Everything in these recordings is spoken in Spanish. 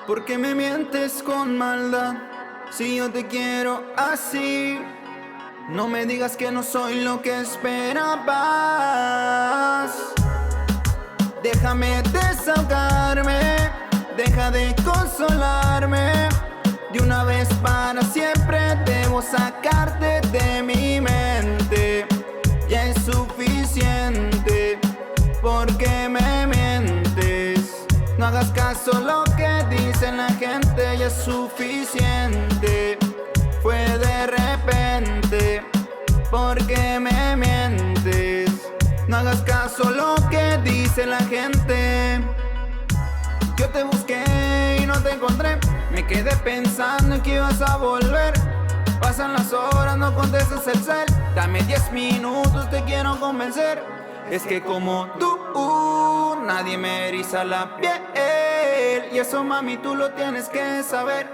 ¿Por qué me mientes con maldad si yo te quiero así? No me digas que no soy lo que esperabas. Déjame desahogarme, deja de consolarme. De una vez para siempre debo sacarte de mi mente. Ya es suficiente, porque me mientes. No hagas caso lo que dice la gente, ya es suficiente. Fue de repente, porque me mientes. No hagas caso lo que dice la gente. Yo te busqué y no te encontré. Me quedé pensando en que ibas a volver. Pasan las horas, no contestas el cel. Dame 10 minutos, te quiero convencer. Es que como tú, nadie me eriza la piel. Y eso, mami, tú lo tienes que saber.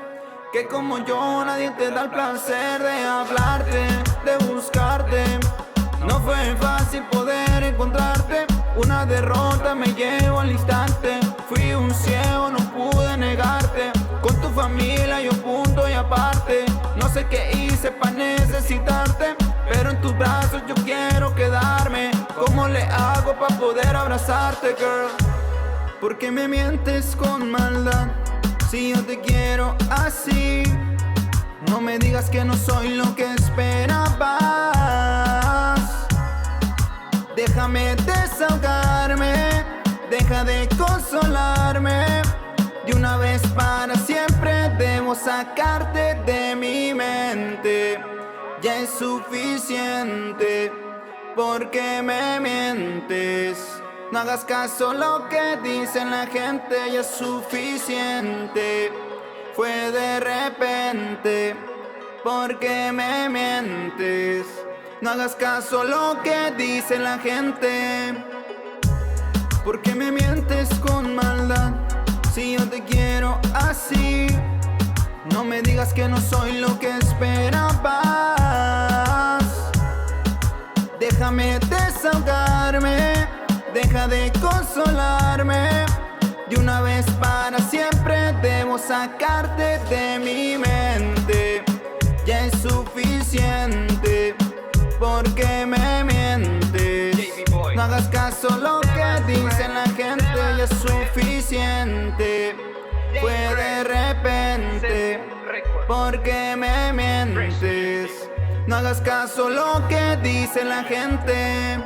Que como yo, nadie te da el placer de hablarte, de buscarte. No fue fácil poder encontrarte. Una derrota me llevó al instante. Fui un ciego, no pude negarte. Con tu familia yo punto y aparte. No sé qué hice para necesitarte, pero en tus brazos yo quiero quedarme. ¿Cómo le hago para poder abrazarte, girl? ¿Por qué me mientes con maldad si yo te quiero así? No me digas que no soy lo que esperabas. Déjame desahogarme, deja de consolarme. De una vez para siempre debo sacarte de mi mente. Ya es suficiente, porque me mientes. No hagas caso lo que dice la gente, ya es suficiente. Fue de repente, porque me mientes. No hagas caso lo que dice la gente. ¿Por qué me mientes con maldad si yo te quiero así? No me digas que no soy lo que esperabas. Déjame desahogarme, deja de consolarme. De una vez para siempre debo sacarte de mi mente. Ya es suficiente, porque me mientes. No hagas caso lo que dice la gente, ya es suficiente. Fue de repente, porque me mientes. No hagas caso lo que dice la gente.